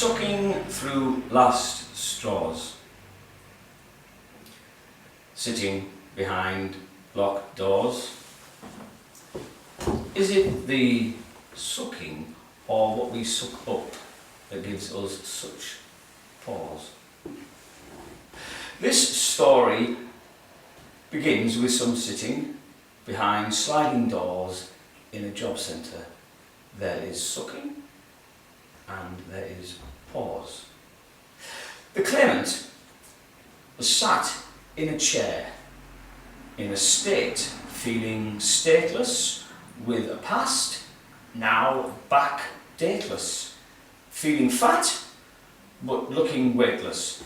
sucking through last straws, sitting behind locked doors. Is it the sucking or what we suck up that gives us such pause? This story begins with some sitting behind sliding doors in a job centre. There is sucking and there is pause. The claimant was sat in a chair, in a state, feeling stateless, with a past, now back dateless, feeling fat, but looking weightless.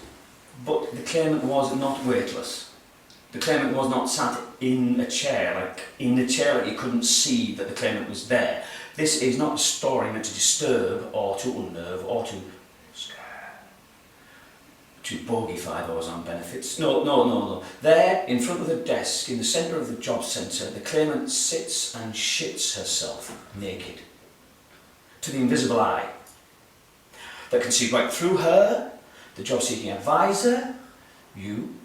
But the claimant was not weightless. The claimant was not sat in a chair, like you couldn't see that the claimant was there. This is not a story meant to disturb or to unnerve or to scare, to bogeyfy those on benefits. No. There, in front of the desk, in the centre of the job centre, the claimant sits and shits herself naked to the invisible eye that can see right through her, the job-seeking advisor, you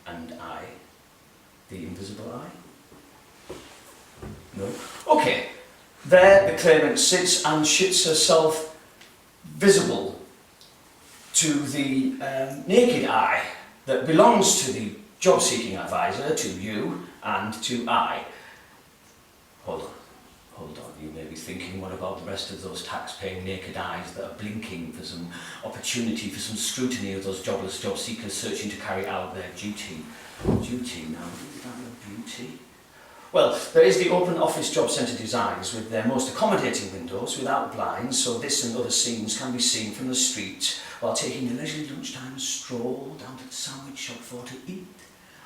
and I, the invisible eye. No? Okay. There the claimant sits and shits herself, visible to the naked eye that belongs to the job-seeking advisor, to you and to I. Hold on. You may be thinking, what about the rest of those tax-paying naked eyes that are blinking for some opportunity, for some scrutiny of those jobless job seekers searching to carry out their duty? Duty now, is that your beauty? Well, there is the open office job centre designs with their most accommodating windows without blinds, so this and other scenes can be seen from the street while taking a leisurely lunchtime stroll down to the sandwich shop for to eat.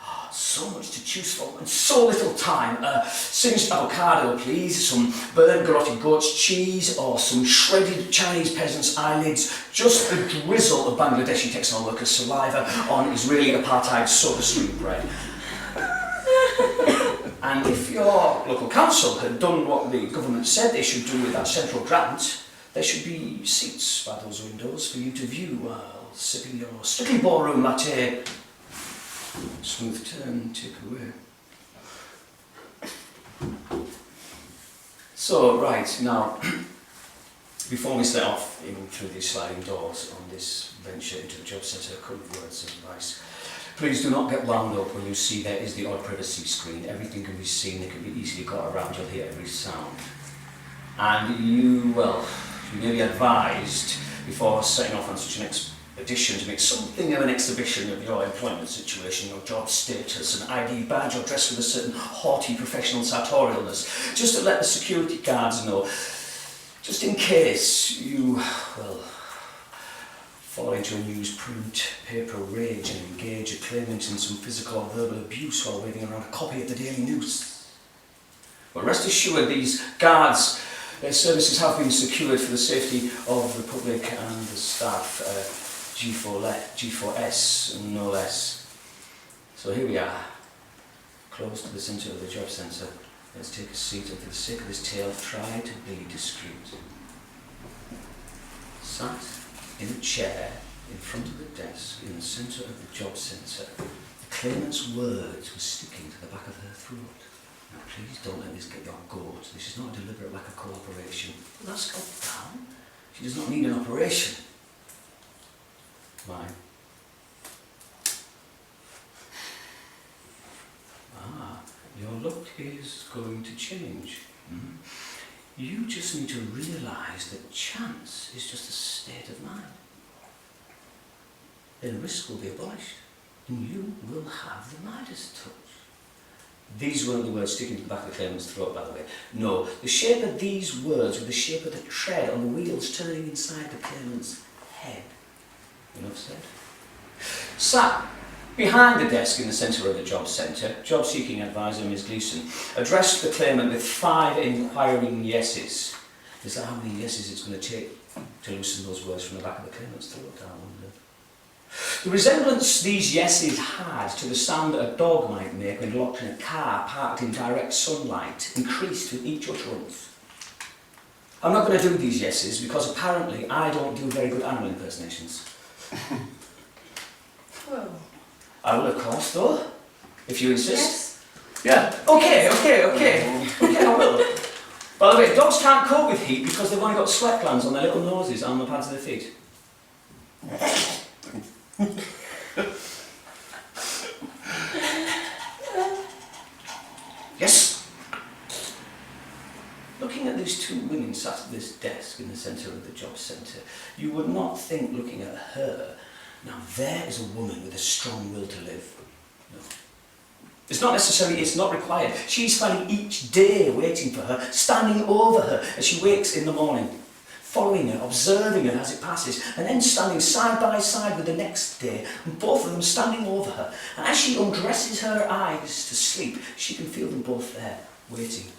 Oh, so much to choose from and so little time. Singed avocado, please, some burnt garroted goat's cheese or some shredded Chinese peasant's eyelids, just the drizzle of Bangladeshi textile workers' saliva on Israeli apartheid soda stream bread. And if your local council had done what the government said they should do with that central grant, there should be seats by those windows for you to view while sipping your strictly ballroom latte. Smooth turn, take away. So, right, now, before we set off in through these sliding doors on this venture into the job centre, a couple of words of advice. Please do not get wound up when you see there is the odd privacy screen. Everything can be seen, it can be easily got around, you'll hear every sound. And you may be advised before setting off on such an expedition to make something of an exhibition of your employment situation, your job status, an ID badge or dress with a certain haughty professional sartorialness, just to let the security guards know, just in case you, fall into a newsprint paper rage and engage a claimant in some physical or verbal abuse while waving around a copy of the Daily News. But rest assured, these guards, their services have been secured for the safety of the public and the staff, G4S, no less. So here we are, close to the centre of the job centre. Let's take a seat, and for the sake of this tale, try to be discreet. Sat in a chair in front of the desk in the centre of the job centre, the claimant's words were sticking to the back of her throat. Now please don't let this get your goat. This is not a deliberate lack of cooperation. But that's got down. She does not need an operation. Why? Your look is going to change. You just need to realise that chance is just a state of mind. Then risk will be abolished, and you will have the Midas touch. These weren't the words sticking to the back of the claimant's throat, by the way. No, the shape of these words were the shape of the tread on the wheels turning inside the claimant's head. Enough said? Sat behind the desk in the centre of the job centre, job-seeking advisor Ms. Gleeson addressed the claimant with 5 inquiring yeses. Is that how many yeses it's going to take to loosen those words from the back of the claimant's throat, I wonder? The resemblance these yeses had to the sound that a dog might make when locked in a car parked in direct sunlight increased with each utterance. I'm not going to do these yeses because apparently I don't do very good animal impersonations. Well, I will, of course, though, if you insist. yes. Yeah. Okay, I will. By the way, dogs can't cope with heat because they've only got sweat glands on their little noses and on the pads of their feet. Yes. Looking at these two women sat at this desk in the centre of the job centre, you would not think, looking at her, now there is a woman with a strong will to live. No. It's not necessarily, it's not required. She's spending each day waiting for her, standing over her as she wakes in the morning, following her, observing her as it passes, and then standing side by side with the next day, and both of them standing over her. And as she undresses her eyes to sleep, she can feel them both there, waiting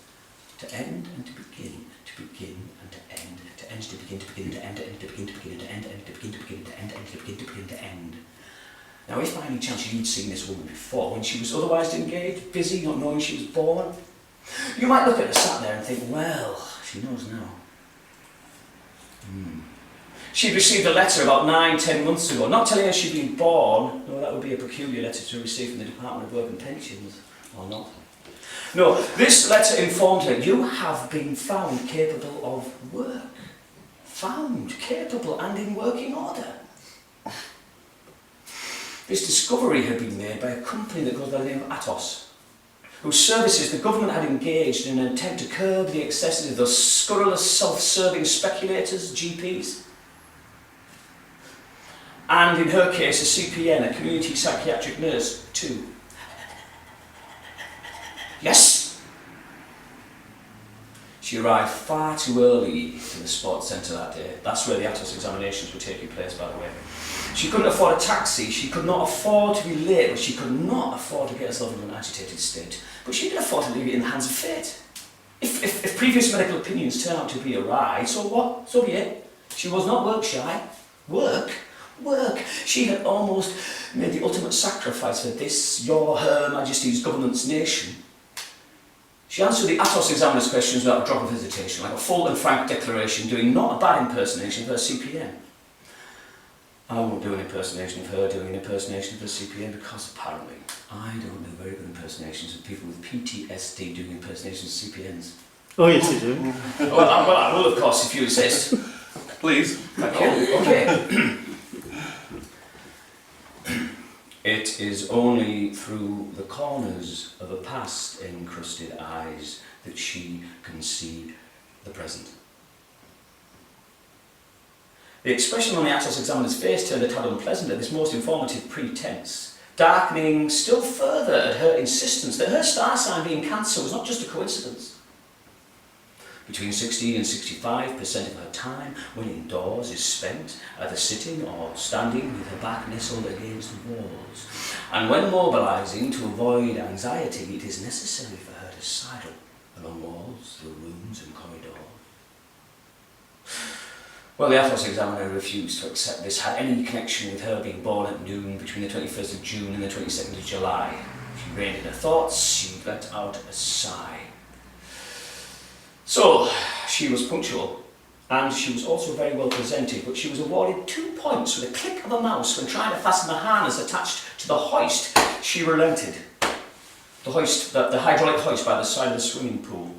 to end and to begin, to begin and to end, to end, to begin, to begin, to end, to end, to begin, to begin, to end, and to begin, to begin, to end, and to begin, to begin, to end. Now, if by any chance you'd seen this woman before, when she was otherwise engaged, busy, not knowing she was born, you might look at her sat there and think, well, she knows now. She'd received a letter about 9-10 months ago, not telling her she'd been born. No, that would be a peculiar letter to receive from the Department of Work and Pensions, or not. No, this letter informed her, you have been found capable of work. Found capable and in working order. This discovery had been made by a company that goes by the name of Atos, whose services the government had engaged in an attempt to curb the excesses of those scurrilous, self-serving speculators, GPs. And in her case, a CPN, a community psychiatric nurse, too. Yes? She arrived far too early to the sports centre that day. That's where the Atos examinations were taking place, by the way. She couldn't afford a taxi, she could not afford to be late, but she could not afford to get herself into an agitated state. But she could afford to leave it in the hands of fate. If previous medical opinions turn out to be awry, so what? So be it. She was not work shy. Work? She had almost made the ultimate sacrifice for this, your, her Majesty's government's nation. She answered the Atos examiner's questions without a drop of hesitation, like a full and frank declaration, doing not a bad impersonation of her CPN. I won't do an impersonation of her doing an impersonation of her CPN because apparently I don't do very good impersonations of people with PTSD doing impersonations of CPNs. Oh yes, you do. Well, I will, of course, if you insist. Please. Thank you. Okay. It is only through the corners of a past encrusted eyes that she can see the present. The expression on the Atos examiner's face turned a tad unpleasant at this most informative pretense, darkening still further at her insistence that her star sign being Cancer was not just a coincidence. Between 60 and 65% of her time when indoors is spent either sitting or standing with her back nestled against the walls. And when mobilising to avoid anxiety, it is necessary for her to sidle along walls, through rooms and corridors. Well, the Atos examiner refused to accept this had any connection with her being born at noon between the 21st of June and the 22nd of July. She reined in her thoughts, she let out a sigh. So, she was punctual, and she was also very well presented, but she was awarded 2 points with a click of a mouse when trying to fasten the harness attached to the hoist. She relented. The hydraulic hoist by the side of the swimming pool.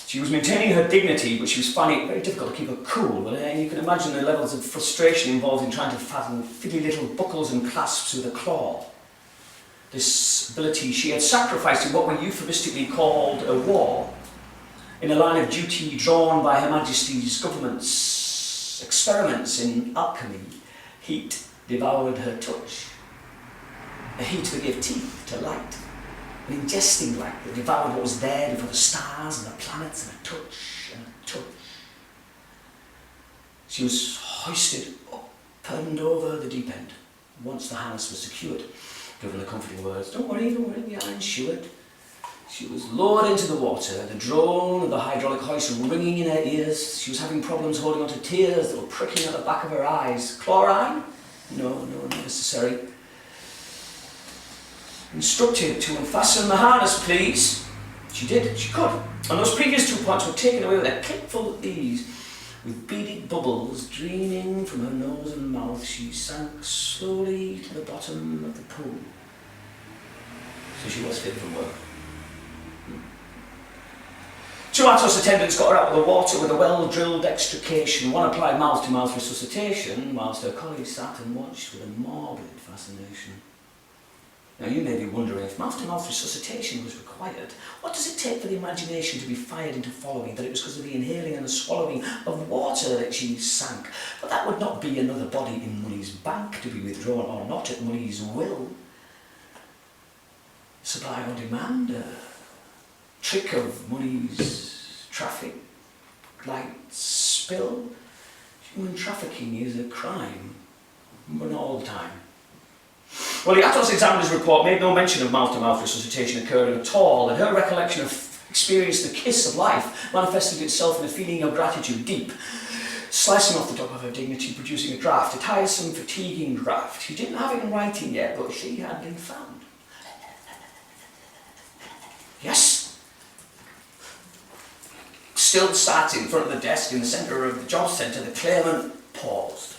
She was maintaining her dignity, but she was finding it very difficult to keep her cool. And you can imagine the levels of frustration involved in trying to fasten fiddly little buckles and clasps with a claw. This ability she had sacrificed in what we euphemistically called a war, in a line of duty drawn by Her Majesty's government's experiments in alchemy. Heat devoured her touch. A heat that gave teeth to light. An ingesting light that devoured what was there before the stars and the planets, and a touch, and a touch. She was hoisted up and over the deep end. Once the harness was secured, given the comforting words, don't worry, we are insured. She was lowered into the water, the drone of the hydraulic hoist ringing in her ears. She was having problems holding on to tears that were pricking at the back of her eyes. Chlorine? No, not necessary. Instructed to unfasten the harness, please. She did, she could. And those previous 2 points were taken away with a clickful of ease. With beaded bubbles draining from her nose and mouth, she sank slowly to the bottom of the pool. So she was fit for work. Two Atos attendants got her out of the water with a well-drilled extrication. One applied mouth-to-mouth resuscitation, whilst her colleagues sat and watched with a morbid fascination. Now you may be wondering, if mouth-to-mouth resuscitation was required, what does it take for the imagination to be fired into following that it was because of the inhaling and the swallowing of water that she sank? But that would not be another body in Money's bank to be withdrawn or not at Money's will. Supply on demand, a trick of Money's traffic light spill. Human trafficking is a crime, but not all the time. Well, the Atos examiner's report made no mention of mouth-to-mouth resuscitation occurring at all, and her recollection of experiencing the kiss of life manifested itself in a feeling of gratitude deep, slicing off the top of her dignity, producing a draft, a tiresome, fatiguing draft. She didn't have it in writing yet, but she had been found. Yes? Still sat in front of the desk in the centre of the job centre, the claimant paused.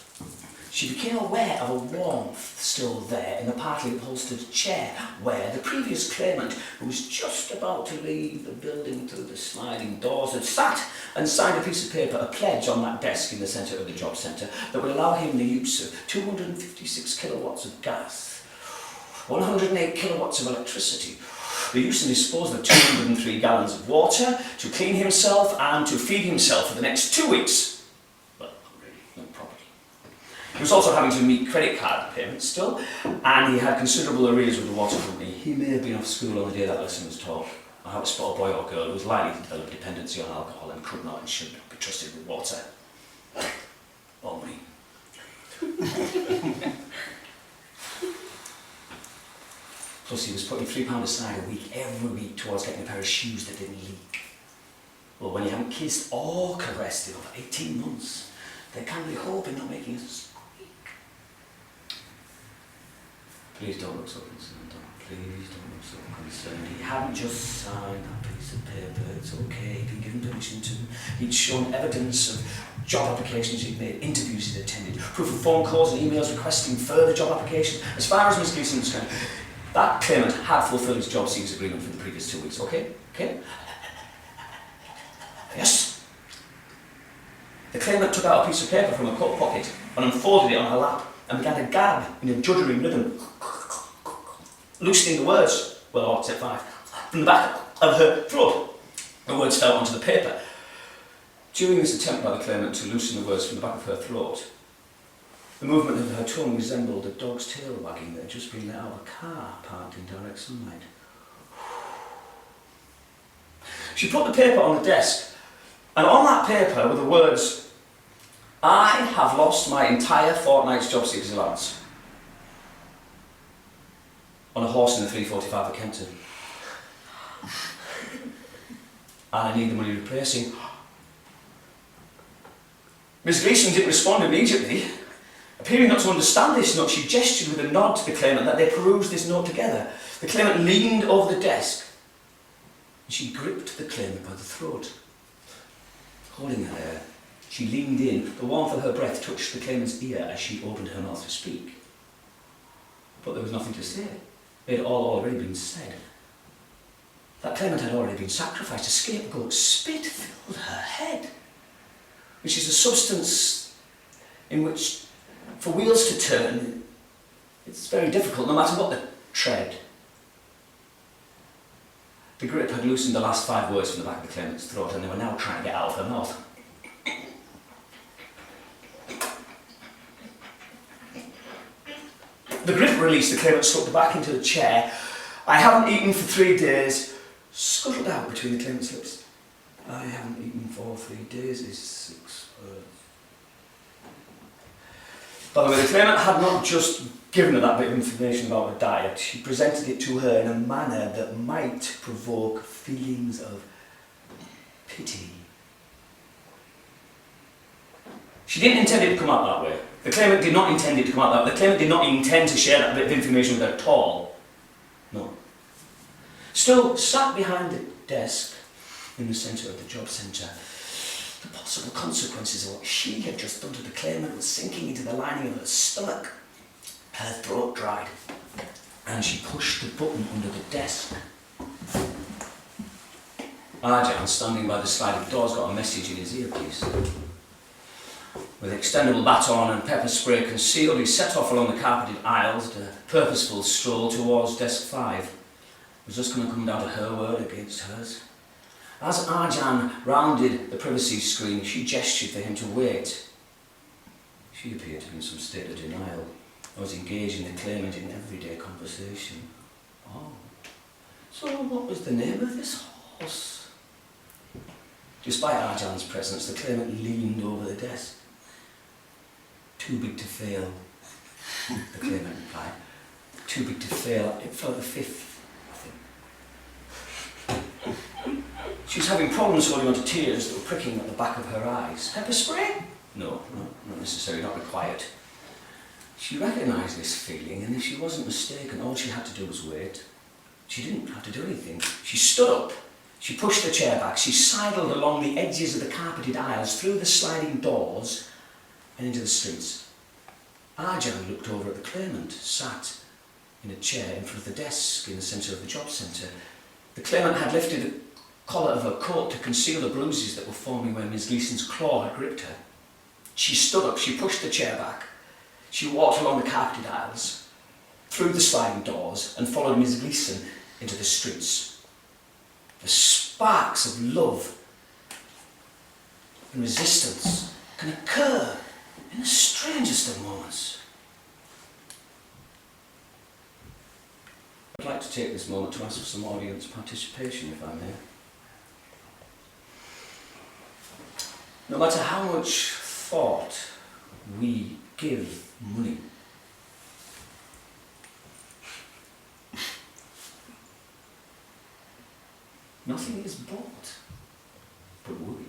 She became aware of a warmth still there in the partly upholstered chair where the previous claimant, who was just about to leave the building through the sliding doors, had sat and signed a piece of paper, a pledge on that desk in the centre of the job centre that would allow him the use of 256 kilowatts of gas, 108 kilowatts of electricity, the use and disposal of 203 gallons of water, to clean himself and to feed himself for the next 2 weeks. He was also having to meet credit card payments still, and he had considerable arrears with the water company. He may have been off school on the day that lesson was taught, on how to spot a boy or girl who was likely to develop dependency on alcohol and could not and should not be trusted with water. Or money. Plus he was putting £3 aside a week, every week, towards getting a pair of shoes that didn't leak. Well, when you haven't kissed or caressed in over 18 months, there can be hope in not making us. Please don't look so concerned, please don't look so concerned. He hadn't just signed that piece of paper, it's okay, he'd been given permission to. He'd shown evidence of job applications he'd made, interviews he'd attended, proof of phone calls and emails requesting further job applications. As far as Miss Gleeson was concerned, that claimant had fulfilled his job seekers agreement for the previous 2 weeks, okay? Okay? Yes? The claimant took out a piece of paper from her coat pocket and unfolded it on her lap and began to gab in a juddering rhythm, loosening the words, well, except 5, from the back of her throat. The words fell onto the paper. During this attempt by the claimant to loosen the words from the back of her throat, the movement of her tongue resembled a dog's tail wagging that had just been let out of a car parked in direct sunlight. She put the paper on the desk, and on that paper were the words, "I have lost my entire fortnight's job seekers allowance," on a horse in the 345 at Kenton. "And I need the money replacing." Miss Gleeson didn't respond immediately. Appearing not to understand this note, she gestured with a nod to the claimant that they perused this note together. The claimant leaned over the desk, and she gripped the claimant by the throat. Holding her there, she leaned in. The warmth of her breath touched the claimant's ear as she opened her mouth to speak. But there was nothing to say. It had all already been said. That claimant had already been sacrificed. A scapegoat spit filled her head, which is a substance in which, for wheels to turn, it's very difficult, no matter what the tread. The grip had loosened the last 5 words from the back of the claimant's throat, and they were now trying to get out of her mouth. The grip released, the claimant slipped back into the chair. "I haven't eaten for 3 days," scuttled out between the claimant's lips. "I haven't eaten for 3 days" is 6 words. By the way, the claimant had not just given her that bit of information about her diet, she presented it to her in a manner that might provoke feelings of pity. She didn't intend it to come out that way. The claimant did not intend it to come out that way. The claimant did not intend to share that bit of information with her at all. No. Still, sat behind the desk in the centre of the job centre. The possible consequences of what she had just done to the claimant was sinking into the lining of her stomach. Her throat dried, and she pushed the button under the desk. Arjan, standing by the sliding doors, got a message in his earpiece. With extendable baton and pepper spray concealed, he set off along the carpeted aisles, a purposeful stroll towards desk 5. It was just going to come down to her word against hers. As Arjan rounded the privacy screen, she gestured for him to wait. She appeared to be in some state of denial. I was engaging the claimant in everyday conversation. Oh, so what was the name of this horse? Despite Arjan's presence, the claimant leaned over the desk. Too big to fail, the claimant replied. Too big to fail. It fell at the 5th, I think. She was having problems holding on to tears that were pricking at the back of her eyes. Pepper spray? No, not necessarily, not required. She recognised this feeling, and if she wasn't mistaken, all she had to do was wait. She didn't have to do anything. She stood up, she pushed the chair back, she sidled along the edges of the carpeted aisles, through the sliding doors, and into the streets. Arjan looked over at the claimant, sat in a chair in front of the desk in the centre of the job centre. The claimant had lifted the collar of her coat to conceal the bruises that were forming where Miss Gleason's claw had gripped her. She stood up, she pushed the chair back. She walked along the carpeted aisles, through the sliding doors, and followed Miss Gleason into the streets. The sparks of love and resistance can occur in the strangest of moments. I'd like to take this moment to ask for some audience participation, if I may. No matter how much thought we give money, nothing is bought but worry.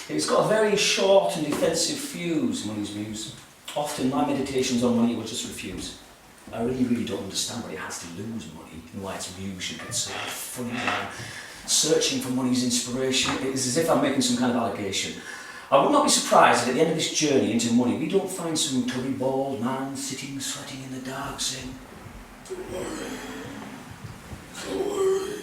It's got a very short and defensive fuse, money's muse. Often my meditations on money will just refuse. I really don't understand why it has to lose money and why its muse should get so funny now. Searching for money's inspiration, it is as if I'm making some kind of allegation. I would not be surprised if at the end of this journey into money we don't find some tubby bald man sitting sweating in the dark saying, "Don't worry, don't worry."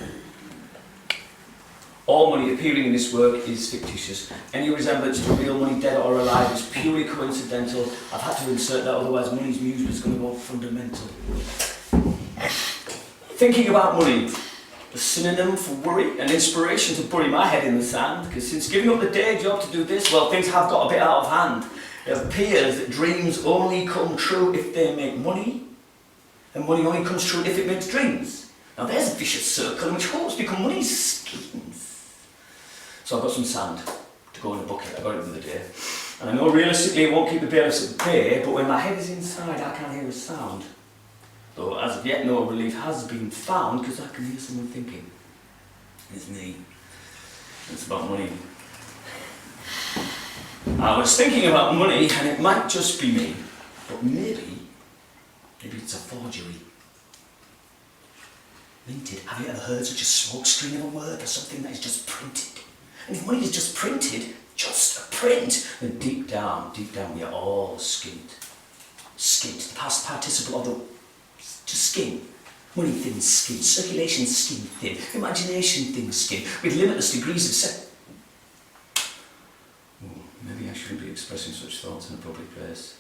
All money appearing in this work is fictitious. Any resemblance to real money, dead or alive, is purely coincidental. I've had to insert that, otherwise money's muse was going to go fundamental. Thinking about money, a synonym for worry, an inspiration to bury my head in the sand, because since giving up the day job to do this, well, things have got a bit out of hand. It appears that dreams only come true if they make money, and money only comes true if it makes dreams. Now there's a vicious circle in which hopes become money's schemes. So I've got some sand to go in a bucket. I got it the other day. And I know realistically it won't keep the bailiffs at bay, but when my head is inside I can't hear a sound. Though as of yet no relief has been found, because I can hear someone thinking. It's me. It's about money. I was thinking about money, and it might just be me, but maybe it's a forgery. Minted. Have you ever heard such a smokescreen of a word, or something that is just printed? And if money is just printed, just a print, then deep down we are all skint. Skint, the past participle of the to skin. Money thin skin, circulation skin thin, imagination thin skin, with limitless degrees of maybe I shouldn't be expressing such thoughts in a public place.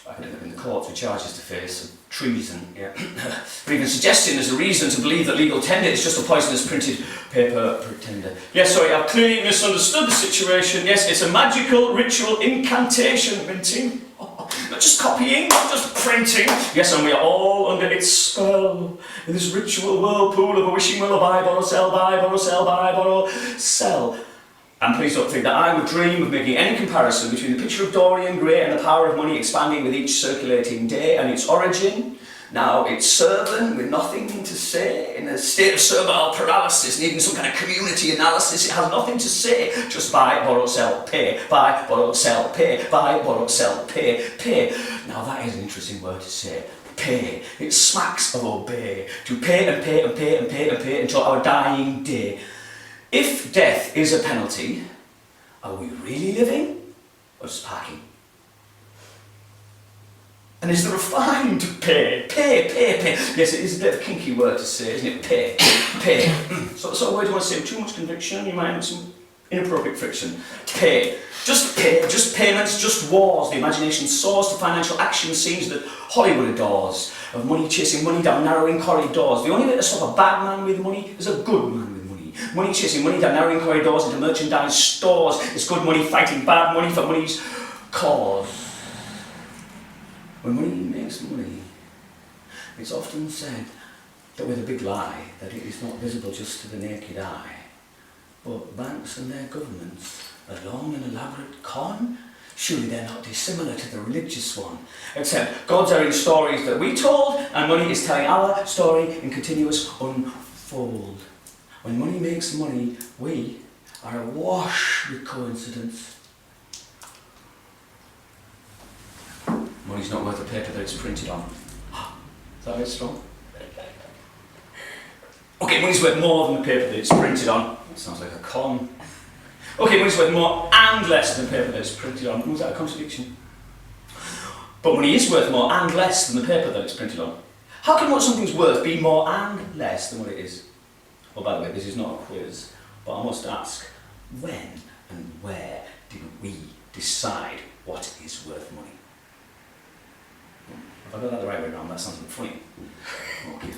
I could end up in the courts with charges to face of treason, yeah. But even suggesting there's a reason to believe that legal tender is just a poisonous printed paper pretender. Yes, sorry, I've clearly misunderstood the situation. Yes, it's a magical ritual incantation, minting. Not just copying, not just printing. Yes, and we are all under its spell. In this ritual whirlpool of a wishing well, buy, borrow, sell, buy, borrow, sell, buy, borrow, sell. And please don't think that I would dream of making any comparison between the picture of Dorian Gray and the power of money expanding with each circulating day and its origin. Now it's servant with nothing to say, in a state of servile paralysis, needing some kind of community analysis. It has nothing to say, just buy, borrow, sell, pay, buy, borrow, sell, pay, buy, borrow, sell, pay, pay. Now that is an interesting word to say. pay. It smacks of obey. To pay and pay and pay and pay and pay until our dying day. If death is a penalty, are we really living or just parking? And is the refined pay? Pay, pay, pay. Yes, it is a bit of a kinky word to say, isn't it? Pay, pay. So the sort of word you want to say with too much conviction, you might have some inappropriate friction. Pay. Just pay, just payments, just wars. The imagination soars to financial action scenes that Hollywood adores. Of money chasing money down narrowing corridors. The only way to stop a bad man with money is a good man with money. Money chasing money down narrowing corridors into merchandise stores. It's good money fighting bad money for money's cause. When money makes money, it's often said that with a big lie, that it is not visible just to the naked eye. But banks and their governments, a long and elaborate con, surely they're not dissimilar to the religious one. Except gods are in stories that we told, and money is telling our story in continuous unfold. When money makes money, we are awash with coincidence. Money's not worth the paper that it's printed on. Is that a bit strong? Okay, money's worth more than the paper that it's printed on. That sounds like a con. Okay, money's worth more and less than the paper that it's printed on. Was that a contradiction? But money is worth more and less than the paper that it's printed on. How can what something's worth be more and less than what it is? Well, by the way, this is not a quiz, but I must ask, when and where did we decide what is worth money? Have I got that the right way around? That sounds a bit funny. Okay.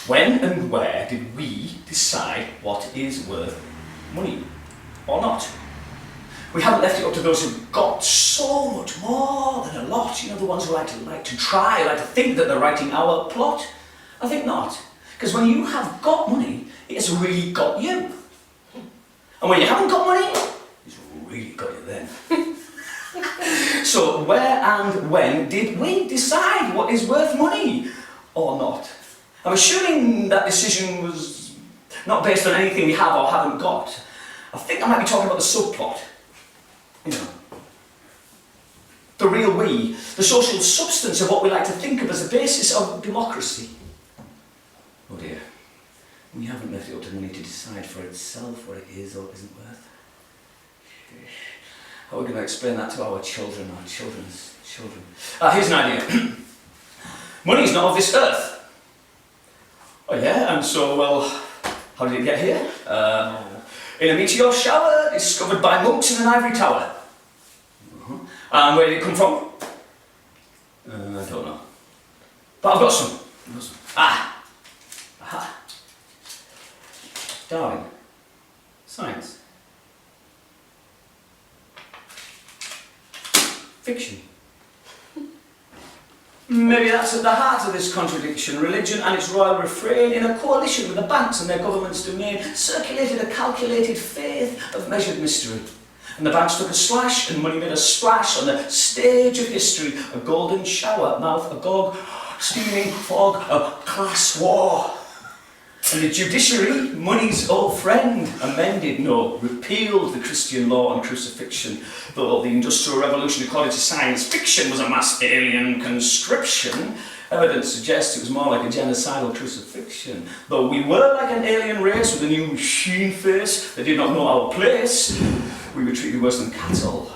When and where did we decide what is worth money? Or not? We haven't left it up to those who've got so much more than a lot. You know, the ones who like to try, like to think that they're writing our plot. I think not. Because when you have got money, it's really got you. And when you haven't got money, it's really got you then. So where and when did we decide what is worth money or not? I'm assuming that decision was not based on anything we have or haven't got. I think I might be talking about the subplot. You know, the real we, the social substance of what we like to think of as the basis of democracy. Oh dear, we haven't left it up to money to decide for itself what it is or isn't worth. How are we going to explain that to our children, our children's children? Here's an idea. Money is not of this earth. Oh yeah, and so, well, how did it get here? In a meteor shower discovered by monks in an ivory tower. And where did it come from? I don't know. But I've got some. Aha. Darwin. Science. Fiction. Maybe that's at the heart of this contradiction. Religion and its royal refrain, in a coalition with the banks and their government's domain, circulated a calculated faith of measured mystery. And the banks took a slash, and money made a splash on the stage of history. A golden shower, mouth agog, steaming fog, a class war. And the judiciary, money's old friend, amended, no, repealed the Christian law on crucifixion, though the Industrial Revolution, according to science fiction, was a mass alien conscription. Evidence suggests it was more like a genocidal crucifixion. Though we were like an alien race with a new machine face that did not know our place, we were treated worse than cattle.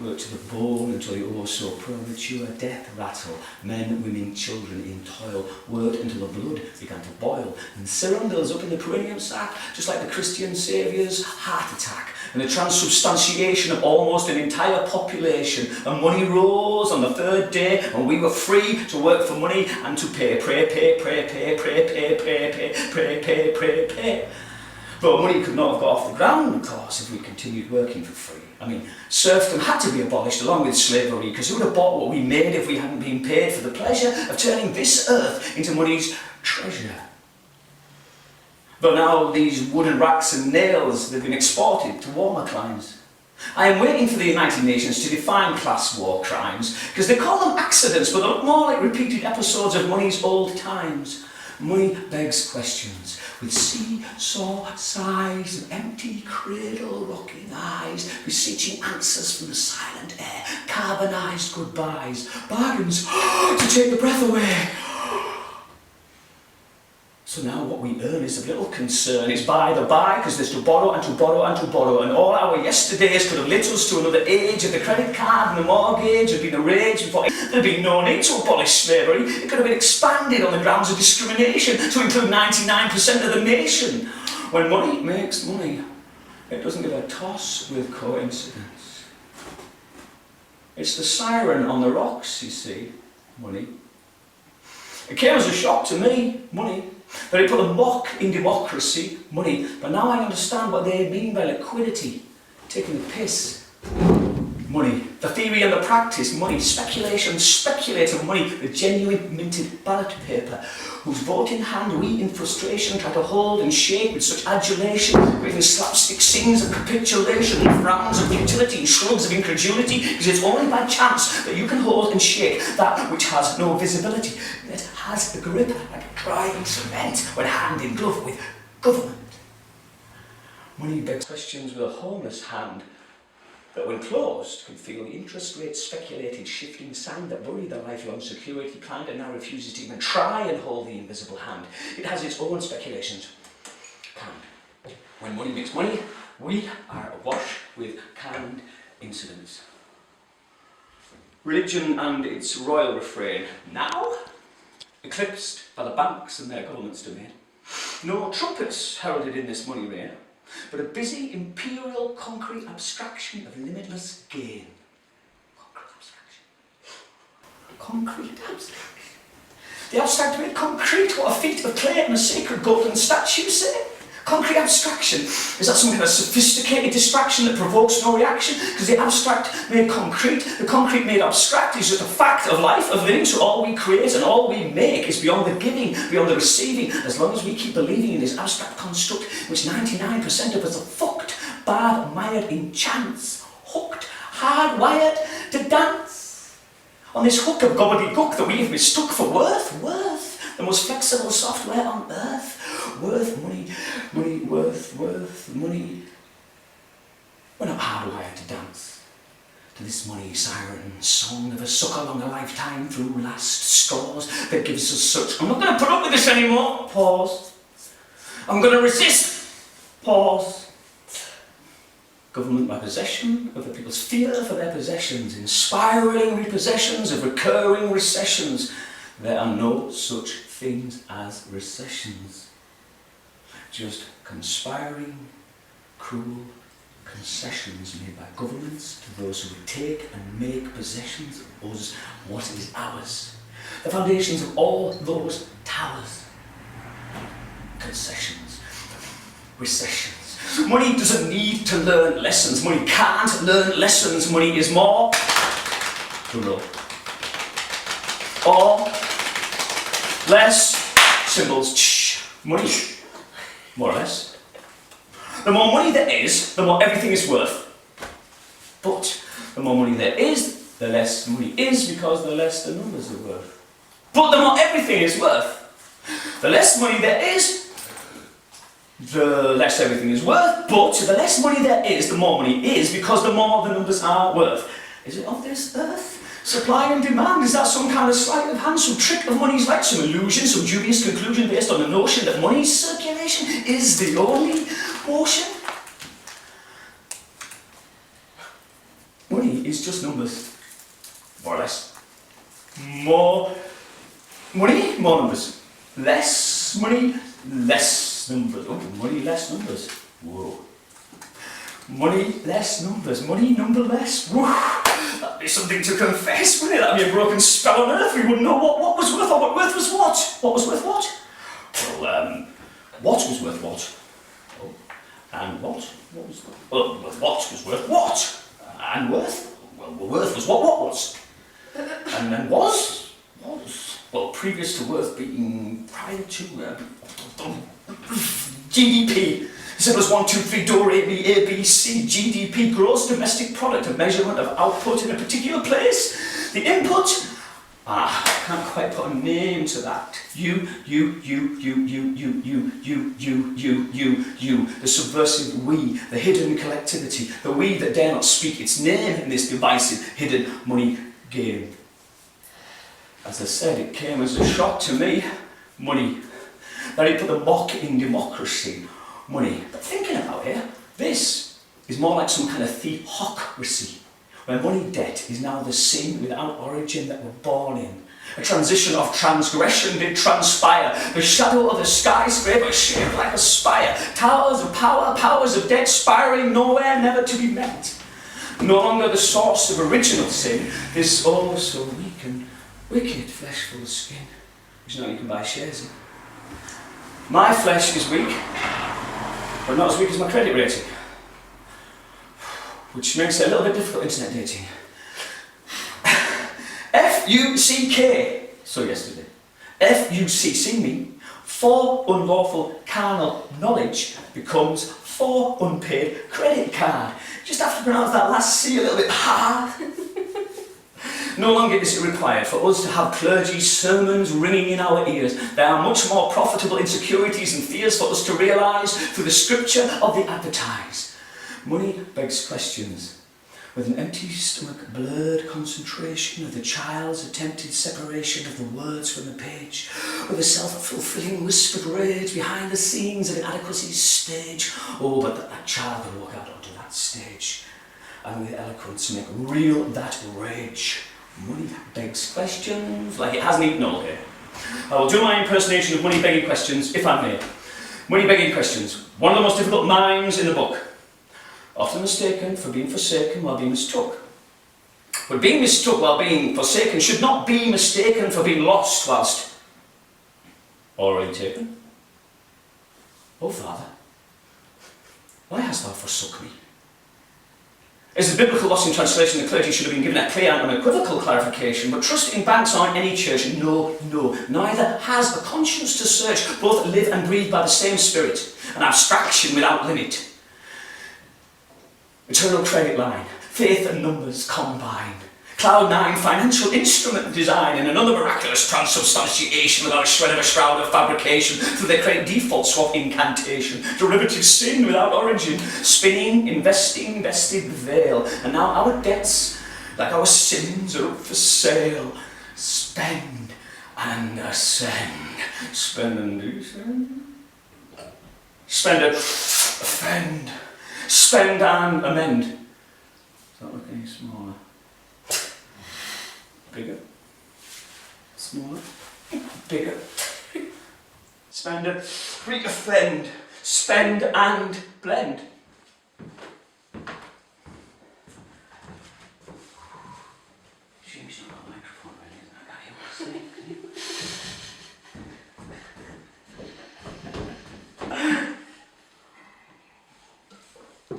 Worked to the bone until the oh so premature death rattle. Men, women, children in toil. Worked until the blood began to boil. And serum builds up in the perineum sac, just like the Christian Saviour's heart attack. And the transubstantiation of almost an entire population. And money rose on the third day, and we were free to work for money and to pay. Pray, pay, pray, pay, pray, pay, pray, pay, pray, pay, pray, pay. But money could not have got off the ground, of course, if we continued working for free. I mean, serfdom had to be abolished along with slavery, because who would have bought what we made if we hadn't been paid for the pleasure of turning this earth into money's treasure? But now these wooden racks and nails, they've been exported to warmer climes. I am waiting for the United Nations to define class war crimes, because they call them accidents, but they look more like repeated episodes of money's old times. Money begs questions, with seesaw sighs and empty cradle rocking eyes, beseeching answers from the silent air, carbonised goodbyes, bargains to take the breath away. So now what we earn is of little concern. It's by the by, because there's to borrow and to borrow and to borrow, and all our yesterdays could have led us to another age of the credit card and the mortgage had been arranged before. There'd been no need to abolish slavery. It could have been expanded on the grounds of discrimination to include 99% of the nation. When money makes money, it doesn't give a toss with coincidence. It's the siren on the rocks, you see, money. It came as a shock to me, money, that it put a mock in democracy, money, but now I understand what they mean by liquidity, taking the piss. Money, the theory and the practice, money, speculation, speculative money, the genuine minted ballot paper, whose vote in hand we in frustration try to hold and shake with such adulation, creating slapstick scenes of capitulation and frowns of futility and shrugs of incredulity, because it's only by chance that you can hold and shake that which has no visibility, that has a grip like drying cement when hand in glove with government. Money begs questions with a homeless hand, that when closed can feel the interest rate speculated shifting sand that bury the lifelong security planned and now refuses to even try and hold the invisible hand. It has its own speculations. Canned. When money makes money, we are awash with canned incidents. Religion and its royal refrain, now eclipsed by the banks and their government's domain. No trumpets heralded in this money rain, but a busy imperial concrete abstraction of limitless gain. Concrete abstraction. The abstract made concrete, what a feat of clay and a sacred golden statue say? Concrete abstraction. Is that some kind of sophisticated distraction that provokes no reaction? Because the abstract made concrete, the concrete made abstract is just a fact of life, of living, so all we create and all we make is beyond the giving, beyond the receiving, as long as we keep believing in this abstract construct, which 99% of us are fucked, bad, mired in chance, hooked, hardwired to dance. On this hook of gobbledygook that we've mistook for worth, the most flexible software on earth, worth, money, worth, money. We're not hardwired to dance to this money siren song of a suck along a lifetime through last straws that gives us such. I'm not going to put up with this anymore. Pause. I'm going to resist. Pause. Government by possession of the people's fear for their possessions, in spiralling repossessions of recurring recessions. There are no such things as recessions. Just conspiring, cruel concessions made by governments to those who would take and make possessions of us what is ours. The foundations of all those towers. Concessions, recessions. Money doesn't need to learn lessons. Money can't learn lessons. Money is more plural. Or less symbols. Money. More or less. The more money there is, the more everything is worth. But the more money there is, the less money is, because the less the numbers are worth. But the more everything is worth, the less money there is, the less everything is worth. But the less money there is, the more money is, because the more the numbers are worth. Is it of this earth? Supply and demand, is that some kind of sleight of hand, some trick of money's light, some illusion, some dubious conclusion based on the notion that money's circulation is the only motion? Money is just numbers, more or less. More money, more numbers. Less money, less numbers. Oh, money, less numbers. Whoa. Money, less numbers. Money, number less. Whoa. That'd be something to confess, wouldn't it? That'd be a broken spell on earth. We wouldn't know what was worth or what worth was what. What was worth what? Well, what was worth what? Oh, and what? What was worth? Well, what was worth what? And worth? Well, worth was what was. And then was? Well, previous to worth being prior to GDP. Simple as 1, 2, 3, do, re, mi, A, B, C, GDP, gross domestic product, a measurement of output in a particular place. The input, I can't quite put a name to that. You, the subversive we, the hidden collectivity, the we that dare not speak its name in this divisive, hidden money game. As I said, it came as a shock to me, money. that he put the mock in democracy, money. But thinking about it, this is more like some kind of theocracy, where money debt is now the sin without origin that we're born in. A transition of transgression did transpire. The shadow of the skyscraper shaped like a spire. Towers of power, powers of debt, spiraling nowhere, never to be met. No longer the source of original sin, this oh so weak and wicked flesh full of skin, which now you can buy shares in. My flesh is weak, but not as weak as my credit rating, which makes it a little bit difficult internet dating. F-U-C-K, so yesterday. F-U-C, see me, for unlawful carnal knowledge becomes for unpaid credit card. Just have to pronounce that last C a little bit hard. No longer is it required for us to have clergy's sermons ringing in our ears. There are much more profitable insecurities and fears for us to realise through the scripture of the advertised. Money begs questions. With an empty stomach, blurred concentration of the child's attempted separation of the words from the page, with a self-fulfilling whispered rage behind the scenes of inadequacy's stage. Oh, but that child could walk out onto that stage, and with eloquence make real that rage. Money begs questions like it hasn't eaten all here. I will do my impersonation of money begging questions, if I may. Money begging questions, one of the most difficult mimes in the book. Often mistaken for being forsaken while being mistook. But being mistook while being forsaken should not be mistaken for being lost whilst already taken. O Father, why hast thou forsook me? As the biblical loss in translation, the clergy should have been given a clear and unequivocal clarification, but trusting banks aren't any church. No, neither has a conscience to search. Both live and breathe by the same spirit, an abstraction without limit. Eternal credit line, faith and numbers combine. Cloud9, financial instrument design, and another miraculous transubstantiation without a shred of a shroud of fabrication through their credit default swap incantation. Derivative sin without origin, spinning, investing, vested veil. And now our debts, like our sins, are up for sale. Spend and ascend. Spend and descend. Spend and offend. Spend and amend. Does that look any smaller? Bigger? Smaller? Bigger? Spend and offend. Spend and blend. James, you've got a microphone ready, isn't it? I can't hear what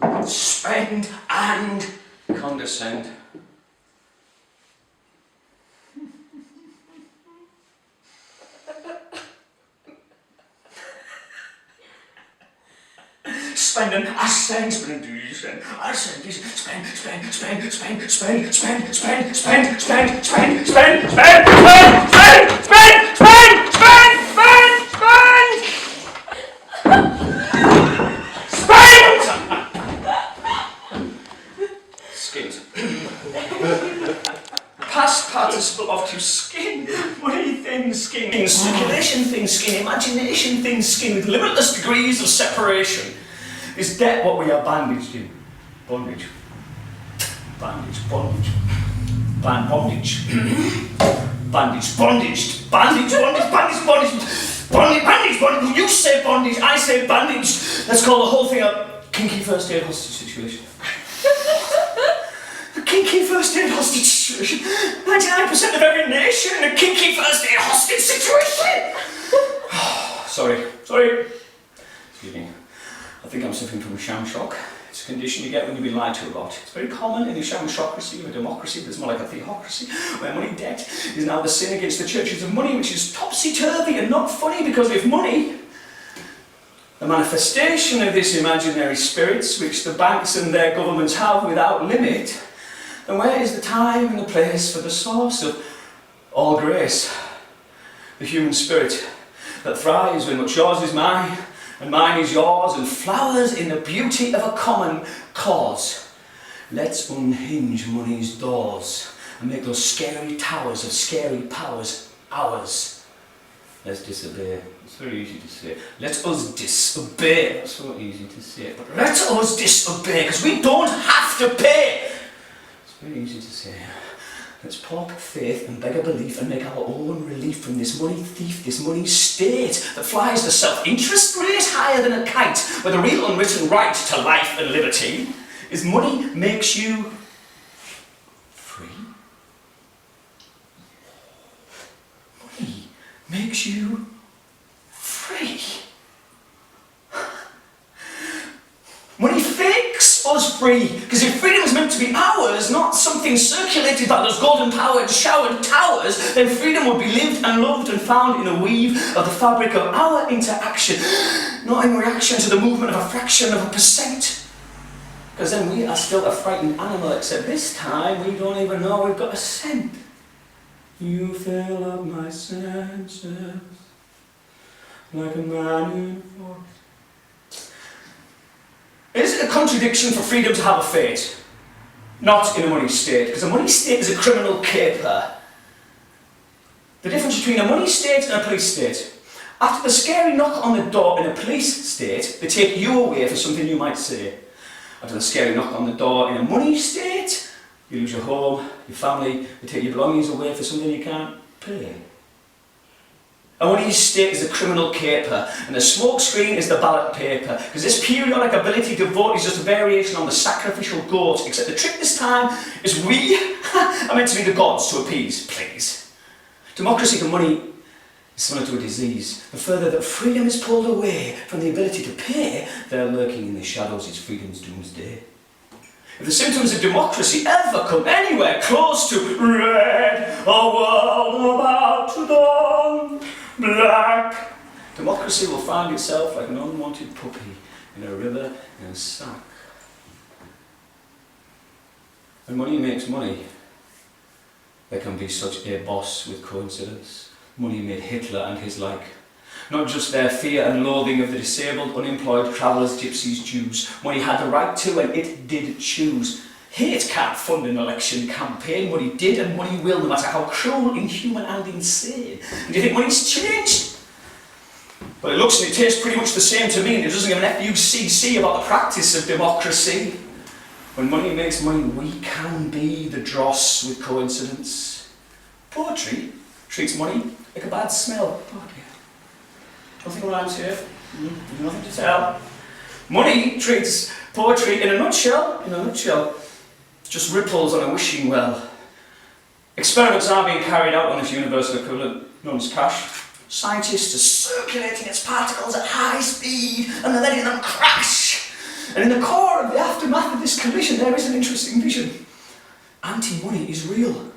I'm saying. Spend and condescend. Spend and ascend, spend and descend, ascend, descend, spend, spend, spend, spend, spend, spend, spend, spend, spend, spend, spend, spend, spend, spend, spend, spend, skins. Past participle of to skin, money thin skin, circulation thin skin, imagination thin skin, with limitless degrees of separation. Is debt what we are bandaged in? Bondage. Bandage, bondage. Bondage. Bandage, bondaged. Bandage, bondage, bandage, bondage. Bandage, bondage. You say bondage, I say bandage. Let's call the whole thing a kinky first aid hostage situation. A kinky first aid hostage situation. 99% of every nation in a kinky first aid hostage situation. Sorry. Excuse me. I think I'm suffering from sham shock. It's a condition you get when you've been lied to a lot. It's very common in a sham shockracy or a democracy, but it's more like a theocracy, where money debt is now the sin against the churches of money, which is topsy-turvy and not funny, because if money, the manifestation of this imaginary spirits, which the banks and their governments have without limit, then where is the time and the place for the source of all grace? The human spirit that thrives when what's yours is mine, and mine is yours, and flowers in the beauty of a common cause. Let's unhinge money's doors and make those scary towers of scary powers ours. Let's disobey It's very easy to say. Let us disobey. That's so easy to say. But let us disobey, because we don't have to pay. It's very easy to say. Let's pork faith and beg a belief and make our own relief from this money thief, this money state that flies the self-interest rate higher than a kite, where the real unwritten right to life and liberty is money makes you free. Money makes you free. Money fakes us free, because if freedom is meant to be ours, not something circulated by those golden-powered showered towers, then freedom would be lived and loved and found in a weave of the fabric of our interaction, not in reaction to the movement of a fraction of a percent. Because then we are still a frightened animal, except this time we don't even know we've got a scent. You fill up my senses like a man in a forest. Is it a contradiction for freedom to have a fate? Not in a money state, because a money state is a criminal caper. The difference between a money state and a police state. After the scary knock on the door in a police state, they take you away for something you might say. After the scary knock on the door in a money state, you lose your home, your family, they take your belongings away for something you can't pay. A money state is a criminal caper, and the smoke screen is the ballot paper, because this periodic ability to vote is just a variation on the sacrificial goat, except the trick this time is we are meant to be the gods to appease, please. Democracy for money is similar to a disease. The further that freedom is pulled away from the ability to pay, there lurking in the shadows is freedom's doomsday. If the symptoms of democracy ever come anywhere close to red, a world about to dawn, black, democracy will find itself like an unwanted puppy in a river in a sack. When money makes money, there can be such a boss with coincidence. Money made Hitler and his like. Not just their fear and loathing of the disabled, unemployed, travellers, gypsies, Jews. Money had the right to, and it did choose. Hate can't fund an election campaign. Money did and money will, no matter how cruel, inhuman and insane. And do you think money's changed? Well, it looks and it tastes pretty much the same to me, and it doesn't give an FUCC about the practice of democracy. When money makes money, we can be the dross with coincidence. Poetry treats money like a bad smell. Oh dear. Nothing rhymes here. Nothing to tell. Money treats poetry in a nutshell. Just ripples on a wishing well. Experiments are being carried out on this universal equivalent known as cash. Scientists are circulating its particles at high speed and they're letting them crash. And in the core of the aftermath of this collision there is an interesting vision. Anti-money is real.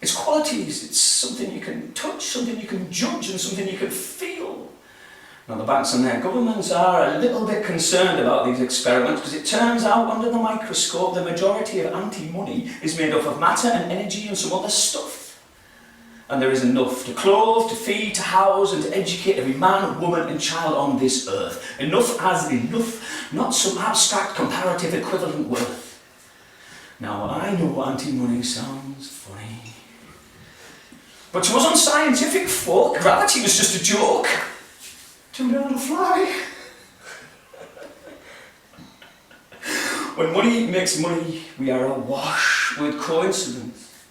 Its qualities, it's something you can touch, something you can judge, and something you can feel. Now the banks and their governments are a little bit concerned about these experiments because it turns out under the microscope the majority of anti-money is made up of matter and energy and some other stuff. And there is enough to clothe, to feed, to house and to educate every man, woman and child on this earth. Enough as enough, not some abstract comparative equivalent worth. Now I know anti-money sounds funny. But to us unscientific folk, gravity was just a joke. Too down to fly. When money makes money, we are awash with coincidence.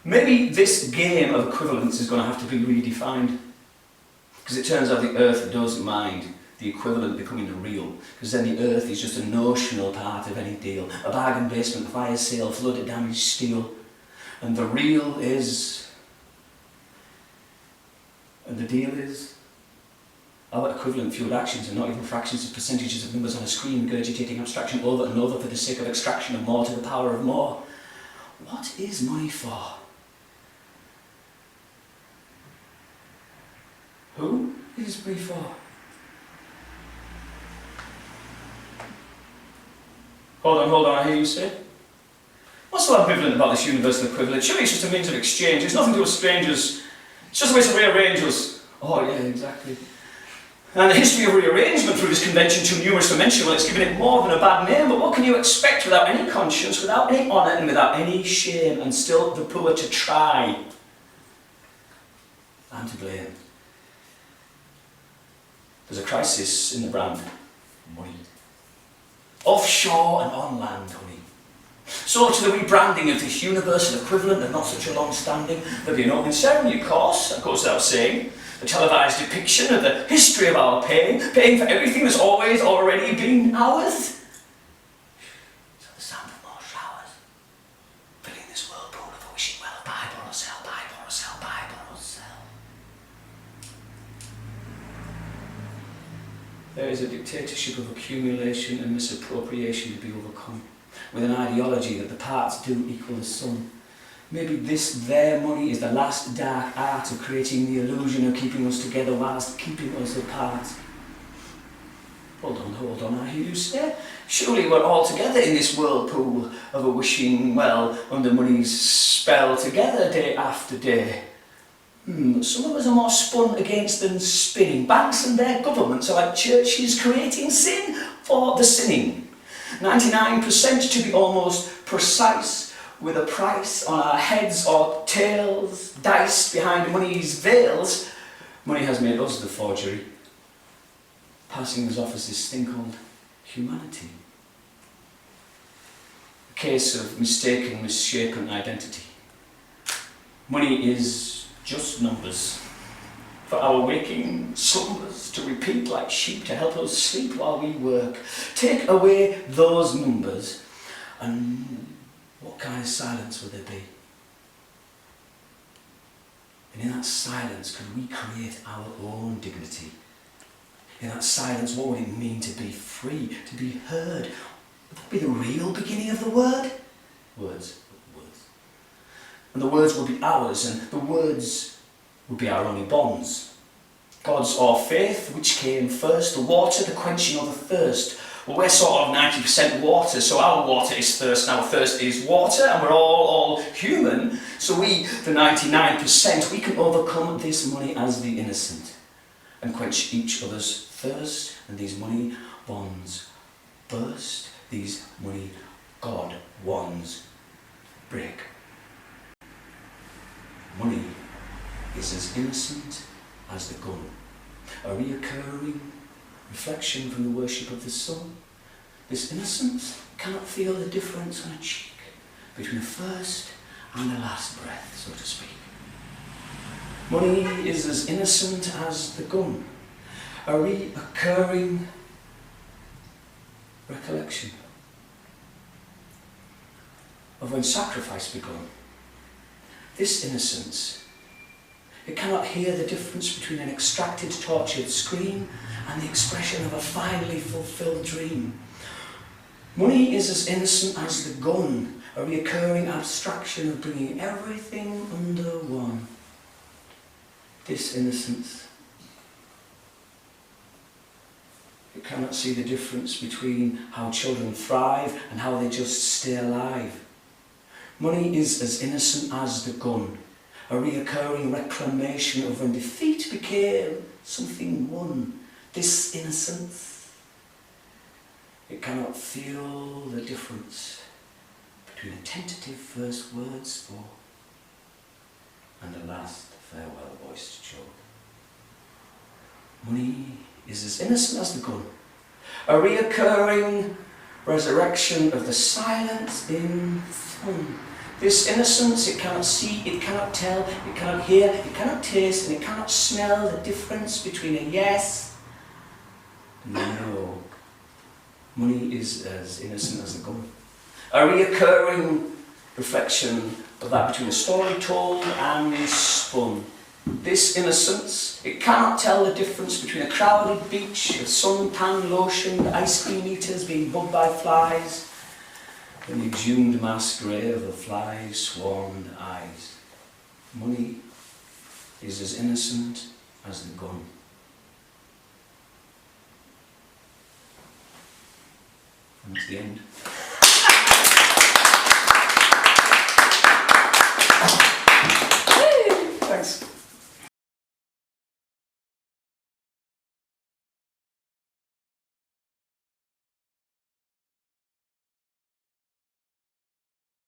Maybe this game of equivalence is going to have to be redefined. Because it turns out the earth doesn't mind the equivalent becoming the real. Because then the earth is just a notional part of any deal. A bargain basement, fire sale, flooded damaged steel. And the real is... And the deal is, our equivalent fueled actions are not even fractions of percentages of numbers on a screen, regurgitating abstraction over and over for the sake of extraction of more to the power of more. What is money for? Who is money for? Hold on, I hear you say. What's so ambivalent about this universal equivalent? Surely it's just a means of exchange. It's nothing to us strangers. It's just a way to rearrange us. Oh yeah, exactly. And the history of rearrangement through this convention too numerous to mention, well, it's given it more than a bad name, but what can you expect without any conscience, without any honour and without any shame, and still the poor to try? I'm to blame. There's a crisis in the brand. Money. Offshore and on land, honey. So to the rebranding of this universal equivalent of not such a long standing, there'll be an opening ceremony, of course, that goes without saying. The televised depiction of the history of our paying for everything that's always already been ours. So the sound of more showers, filling this whirlpool of a wishing well of buy, borrow, sell, buy, borrow, sell, buy, borrow, sell. There is a dictatorship of accumulation and misappropriation to be overcome, with an ideology that the parts do equal the sum. Maybe this, their money, is the last dark art of creating the illusion of keeping us together whilst keeping us apart. Hold on, I hear you say. Surely we're all together in this whirlpool of a wishing well under money's spell together day after day. Some of us are more spun against than spinning. Banks and their governments are like churches creating sin for the sinning. 99% to be almost precise, with a price on our heads or tails, diced behind money's veils. Money has made us the forgery, passing us off as this thing called humanity. A case of mistaken, misshapen identity. Money is just numbers for our waking slumbers to repeat like sheep to help us sleep while we work. Take away those numbers and what kind of silence would there be? And in that silence, could we create our own dignity? In that silence, what would it mean to be free, to be heard? Would that be the real beginning of the word? Words. And the words would be ours, and the words would be our only bonds. God's or faith, which came first, the water, the quenching of the thirst. Well, we're sort of 90% water, so our water is thirst, and our thirst is water, and we're all human. So we, the 99%, we can overcome this money as the innocent and quench each other's thirst, and these money bonds burst, these money God wands break. Money is as innocent as the gun, a reoccurring reflection from the worship of the sun. This innocence cannot feel the difference on a cheek between the first and the last breath, so to speak. Money is as innocent as the gun, a reoccurring recollection of when sacrifice begun. This innocence, it cannot hear the difference between an extracted, tortured scream and the expression of a finally fulfilled dream. Money is as innocent as the gun, a recurring abstraction of bringing everything under one. This innocence, it cannot see the difference between how children thrive and how they just stay alive. Money is as innocent as the gun, a reoccurring reclamation of when defeat became something won. This innocence, it cannot feel the difference between a tentative first word spoke and a last farewell voiced joke. Money is as innocent as the gun, a reoccurring resurrection of the silence in fun. This innocence, it cannot see, it cannot tell, it cannot hear, it cannot taste, and it cannot smell the difference between a yes and a no. Money is as innocent as the gun, a reoccurring reflection of that between a story told and spun. This innocence, it cannot tell the difference between a crowded beach of suntan lotion, ice cream eaters being bugged by flies, and the exhumed mass grave of fly-swarmed eyes. Money is as innocent as the gun. And that's the end.